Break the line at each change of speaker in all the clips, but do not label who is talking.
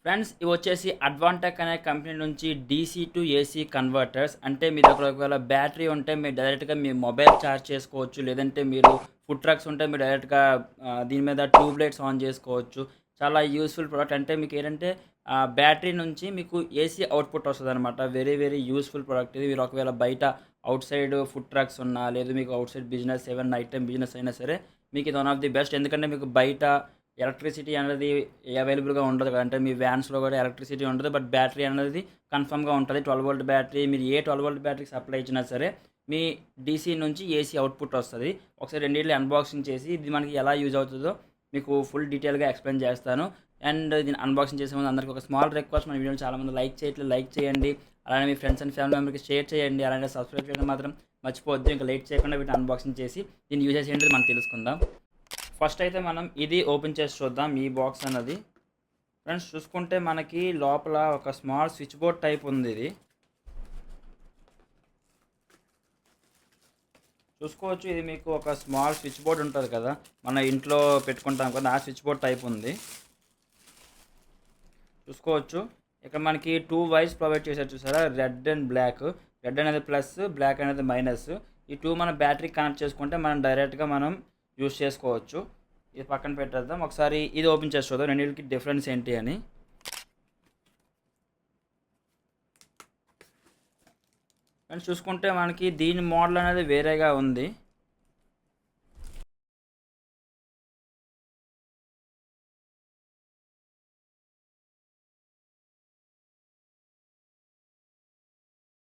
Friends ఇవి వచ్చేసి అడ్వాంటెక్ అనే కంపెనీ నుంచి డీసీ టు ఏసీ కన్వర్టర్స్. అంటే మీ దగ్గర ఒకవేళ బ్యాటరీ ఉంటే మీరు డైరెక్ట్గా మీ మొబైల్ ఛార్జ్ చేసుకోవచ్చు. లేదంటే మీరు ఫుడ్ ట్రక్స్ ఉంటే మీరు డైరెక్ట్గా దీని మీద ట్యూబ్ లైట్స్ ఆన్ చేసుకోవచ్చు. చాలా యూస్ఫుల్ ప్రోడక్ట్. అంటే మీకు ఏంటంటే బ్యాటరీ నుంచి మీకు ఏసీ అవుట్పుట్ వస్తుంది అనమాట. వెరీ వెరీ యూస్ఫుల్ ప్రోడక్ట్ ఇది. మీరు ఒకవేళ బయట అవుట్ సైడ్ ఫుడ్ ట్రక్స్ ఉన్నా, లేదు మీకు అవుట్ సైడ్ బిజినెస్ ఏమైనా నైట్ టైం బిజినెస్ అయినా సరే మీకు ఇది వన్ ఆఫ్ ది బెస్ట్. ఎందుకంటే మీకు బయట ఎలక్ట్రిసిటీ అనేది అవైలబుల్గా ఉండదు కదా. అంటే మీ వ్యాన్స్లో కూడా ఎలక్ట్రిసిటీ ఉండదు, బట్ బ్యాటరీ అనేది కన్ఫర్మ్గా ఉంటుంది. 12 వోల్ట్ బ్యాటరీ. మీరు ఏ 12 వోల్ట్ బ్యాటరీకి సప్లై ఇచ్చినా సరే మీ డీసీ నుంచి ఏసీ అవుట్పుట్ వస్తుంది. ఒకసారి రెండింటిని అన్బాక్సింగ్ చేసి ఇది మనకి ఎలా యూజ్ అవుతుందో మీకు ఫుల్ డీటెయిల్గా ఎక్స్ప్లెయిన్ చేస్తాను. అండ్ దీన్ని అన్బాక్సింగ్ చేసే ముందు అందరికీ ఒక స్మాల్ రిక్వెస్ట్, మన వీడియోని చాలామంది లైక్ చేయట్లేదు, లైక్ చేయండి. అలానే మీ ఫ్రెండ్స్ అండ్ ఫ్యామిలీ మెంబర్కి షేర్ చేయండి. అలానే సబ్స్క్రైబ్ చేయడం మాత్రం మర్చిపోవద్దు. ఇంకా లేట్ చేయకుండా వీటిని అన్బాక్సింగ్ చేసి దీన్ని యూజెస్ ఏంటో మనం తెలుసుకుందాం. ఫస్ట్ అయితే మనం ఇది ఓపెన్ చేసి చూద్దాం, ఈ బాక్స్ అన్నది. ఫ్రెండ్స్ చూసుకుంటే మనకి లోపల ఒక స్మాల్ స్విచ్ బోర్డ్ టైప్ ఉంది. ఇది చూసుకోవచ్చు. ఇది మీకు ఒక స్మాల్ స్విచ్ బోర్డ్ ఉంటుంది కదా, మన ఇంట్లో పెట్టుకుంటాం కదా, ఆ స్విచ్ బోర్డ్ టైప్ ఉంది. చూసుకోవచ్చు ఇక్కడ మనకి 2 వైర్స్ ప్రొవైడ్ చేశారు, చూసారా? Red and black. రెడ్ అనేది ప్లస్, బ్లాక్ అనేది మైనస్. ఈ 2 మన బ్యాటరీ కనెక్ట్ చేసుకుంటే మనం డైరెక్ట్గా మనం యూస్ చేసుకోవచ్చు. ఇది పక్కన పెట్టేద్దాం. ఒకసారి ఇది ఓపెన్ చేసి చూద్దాం రెండింటికి డిఫరెన్స్ ఏంటి అని. అండ్ చూసుకుంటే మనకి దీని మోడల్ అనేది వేరేగా ఉంది.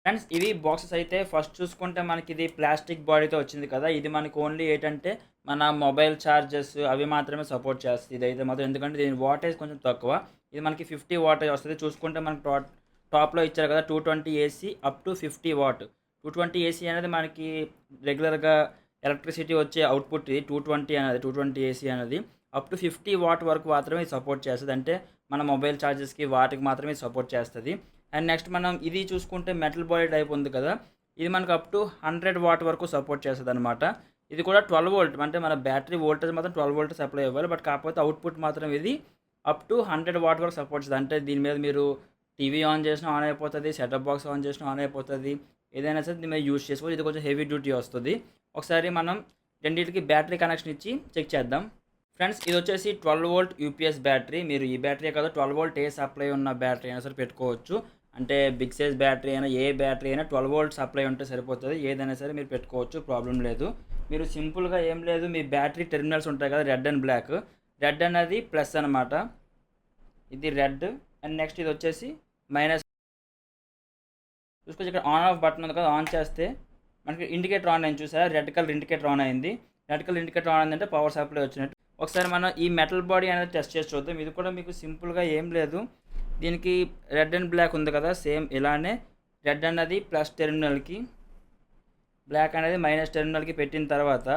ఫ్రెండ్స్ ఇవి బాక్సెస్ అయితే ఫస్ట్ చూసుకుంటే మనకి ఇది ప్లాస్టిక్ బాడీతో వచ్చింది కదా. ఇది మనకి ఓన్లీ ఏంటంటే మన మొబైల్ ఛార్జెస్ అవి మాత్రమే సపోర్ట్ చేస్తుంది ఇదైతే మాత్రం. ఎందుకంటే దీని వాటేజ్ కొంచెం తక్కువ. ఇది మనకి 50 వాటేజ్ వస్తుంది. చూసుకుంటే మనకి టాప్లో ఇచ్చారు కదా 220 AC up to 50 what. 220 AC అనేది మనకి రెగ్యులర్గా ఎలక్ట్రిసిటీ వచ్చే అవుట్పుట్. ఇది 220 ఏసీ అనేది అప్ టు 50 వాట్ వరకు మాత్రమే సపోర్ట్ చేస్తుంది. అంటే మన మొబైల్ ఛార్జెస్కి వాటికి మాత్రమే సపోర్ట్ చేస్తుంది. అండ్ నెక్స్ట్ మనం ఇది చూసుకుంటే మెటల్ బాడీ టైప్ ఉంది కదా, ఇది మనకు అప్ టు 100 వాట్ వరకు సపోర్ట్ చేస్తుంది అనమాట. ఇది కూడా 12 వోల్ట్. అంటే మన బ్యాటరీ వోల్టేజ్ మాత్రం 12 వోల్ట్ సప్లై ఇవ్వాలి, బట్ కాకపోతే అవుట్పుట్ మాత్రం ఇది అప్ టు 100 వాట్ వరకు సపోర్ట్ చేస్తుంది. అంటే దీని మీద మీరు టీవీ ఆన్ చేసినా ఆన్ అయిపోతుంది, సెటప్ బాక్స్ ఆన్ చేసినా ఆన్ అయిపోతుంది, ఏదైనా సరే దీని మీద యూజ్ చేసుకోవచ్చు. ఇది కొంచెం హెవీ డ్యూటీ వస్తుంది. ఒకసారి మనం రెండింటికి బ్యాటరీ కనెక్షన్ ఇచ్చి చెక్ చేద్దాం. ఫ్రెండ్స్ ఇది వచ్చేసి 12 వోల్ట్ యూపీఎస్ బ్యాటరీ. మీరు ఈ బ్యాటరీ కాదు 12 వోల్ట్ ఏ సప్లై ఉన్న బ్యాటరీ అయినా సరే పెట్టుకోవచ్చు. అంటే బిగ్ సైజ్ బ్యాటరీ అయినా ఏ బ్యాటరీ అయినా 12 వోల్ట్ సప్లై ఉంటే సరిపోతుంది. ఏదైనా సరే మీరు పెట్టుకోవచ్చు, ప్రాబ్లం లేదు. మీరు సింపుల్గా ఏం లేదు, మీ బ్యాటరీ టెర్మినల్స్ ఉంటాయి కదా రెడ్ అండ్ బ్లాక్. రెడ్ అనేది ప్లస్ అనమాట, ఇది రెడ్. అండ్ నెక్స్ట్ ఇది వచ్చేసి మైనస్. చూసుకోవచ్చు ఇక్కడ ఆన్ ఆఫ్ బటన్ ఉంది కదా, ఆన్ చేస్తే మనకి ఇండికేటర్ ఆన్ అయింది, చూసారా? రెడ్ కలర్ ఇండికేటర్ ఆన్ అయింది. రెడ్ కలర్ ఇండికేటర్ ఆన్ అయిందంటే పవర్ సప్లై వచ్చినట్టు. ఒకసారి మనం ఈ మెటల్ బాడీ అనేది టెస్ట్ చేసి చూద్దాం. ఇది కూడా మీకు సింపుల్గా ఏం లేదు, దీనికి రెడ్ అండ్ బ్లాక్ ఉంది కదా, సేమ్ ఇలానే రెడ్ అన్నది ప్లస్ టెర్మినల్కి, బ్లాక్ అనేది మైనస్ టెర్మినల్కి పెట్టిన తర్వాత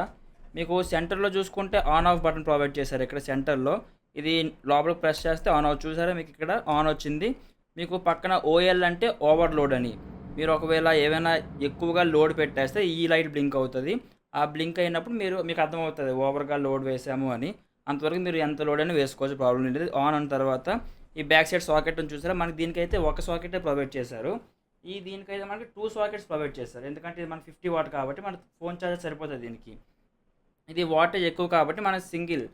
మీకు సెంటర్లో చూసుకుంటే ఆన్ ఆఫ్ బటన్ ప్రొవైడ్ చేశారు. ఇక్కడ సెంటర్లో ఇది లోపలికి ప్రెస్ చేస్తే ఆన్ అవుతుంది, చూసారా? మీకు ఇక్కడ ఆన్ వచ్చింది. మీకు పక్కన ఓఎల్ అంటే ఓవర్లోడ్ అని. మీరు ఒకవేళ ఏమైనా ఎక్కువగా లోడ్ పెట్టేస్తే ఈ లైట్ బ్లింక్ అవుతుంది. ఆ బ్లింక్ అయినప్పుడు మీకు అర్థమవుతుంది ఓవర్గా లోడ్ వేసాము అని. అంతవరకు మీరు ఎంత లోడ్ అయినా వేసుకోవచ్చు, ప్రాబ్లం లేదు. ఆన్ అయిన తర్వాత ఈ బ్యాక్ సైడ్ సాకెట్ అని చూసారా? మనకి దీనికైతే ఒక సాకెటే ప్రొవైడ్ చేశారు. దీనికైతే మనకి 2 సాకెట్స్ ప్రొవైడ్ చేస్తారు. ఎందుకంటే ఇది మనకి 50 వాట్ కాబట్టి మన ఫోన్ ఛార్జర్ సరిపోతుంది దీనికి. ఇది వాటేజ్ ఎక్కువ కాబట్టి మన సింగిల్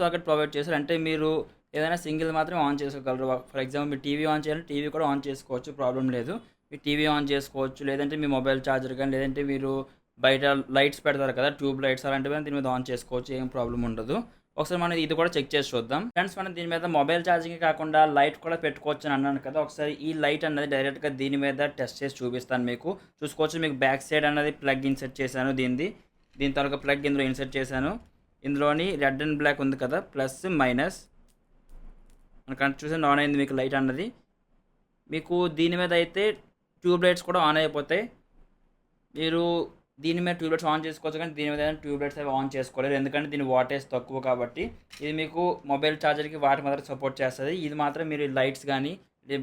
సాకెట్ ప్రొవైడ్ చేస్తారు. అంటే మీరు ఏదైనా సింగిల్ మాత్రమే ఆన్ చేసుకోగలరు. ఫర్ ఎగ్జాంపుల్ మీరు టీవీ ఆన్ చేయాలి, టీవీ కూడా ఆన్ చేసుకోవచ్చు, ప్రాబ్లం లేదు. మీరు టీవీ ఆన్ చేసుకోవచ్చు, లేదంటే మీ మొబైల్ ఛార్జర్ కానీ, లేదంటే మీరు బయట లైట్స్ పెడతారు కదా ట్యూబ్ లైట్స్, అలాంటివి దీని మీద ఆన్ చేసుకోవచ్చు, ఏం ప్రాబ్లం ఉండదు. ఒకసారి మనం ఇది కూడా చెక్ చేసి చూద్దాం. ఫ్రెండ్స్ మనం దీని మీద మొబైల్ ఛార్జింగ్ కాకుండా లైట్ కూడా పెట్టుకోవచ్చు అని అన్నాను కదా. ఒకసారి ఈ లైట్ అన్నది డైరెక్ట్గా దీని మీద టెస్ట్ చేసి చూపిస్తాను మీకు. చూసుకోవచ్చు మీకు బ్యాక్ సైడ్ అన్నది ప్లగ్ ఇన్సెట్ చేశాను. దీని తర్వాత ప్లగ్ ఇందులో ఇన్సెట్ చేశాను. ఇందులోని రెడ్ అండ్ బ్లాక్ ఉంది కదా, ప్లస్ మైనస్ మనకు చూసి ఆన్ అయింది మీకు లైట్ అన్నది. మీకు దీని మీద అయితే ట్యూబ్ లైట్స్ కూడా ఆన్ అయిపోతాయి. మీరు దీని మీద ట్యూబ్ లైట్స్ ఆన్ చేసుకోవచ్చు, కానీ దీని మీద ట్యూబ్ లైట్స్ అవి ఆన్ చేసుకోలేరు, ఎందుకంటే దీని వాటేజ్ తక్కువ కాబట్టి. ఇది మీకు మొబైల్ ఛార్జర్కి వాటి మాత్రం సపోర్ట్ చేస్తుంది. ఇది మాత్రం మీరు లైట్స్ కానీ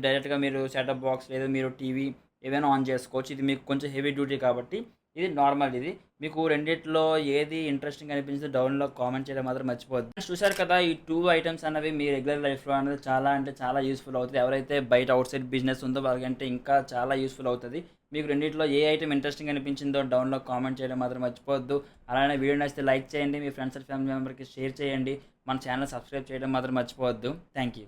డైరెక్ట్గా మీరు సెటప్ బాక్స్ లేదా మీరు టీవీ ఏదైనా ఆన్ చేసుకోవచ్చు. ఇది మీకు కొంచెం హెవీ డ్యూటీ కాబట్టి ఇది నార్మల్ ఇది. మీకు రెండిట్లో ఏది ఇంట్రెస్టింగ్ అనిపించిందో డౌన్‌లో కామెంట్ చేయడం మాత్రం మర్చిపోవద్దు. ఫ్రెండ్స్ చూసారు కదా! ఈ 2 ఐటెమ్స్ అనేవి మీ రెగ్యులర్ లైఫ్‌లో అనేది చాలా అంటే చాలా యూజ్‌ఫుల్ అవుతది. ఎవరైతే బయట ఔట్ సైడ్ బిజినెస్ ఉందో వాళ్ళకంటే ఇంకా చాలా యూజ్‌ఫుల్ అవుతది. మీకు రెండిట్లో ఏ ఐటెమ్ ఇంట్రెస్టింగ్ అనిపించిందో డౌన్‌లో కామెంట్ చేయడం మాత్రం మర్చిపోవద్దు. అలానే వీడియో నచ్చితే లైక్ చేయండి. మీ ఫ్రెండ్స్ అండ్ ఫ్యామిలీ మెంబర్‌కి షేర్ చేయండి. మన ఛానెల్ సబ్స్క్రైబ్ చేయడం మాత్రం మర్చిపోవద్దు. Thank you.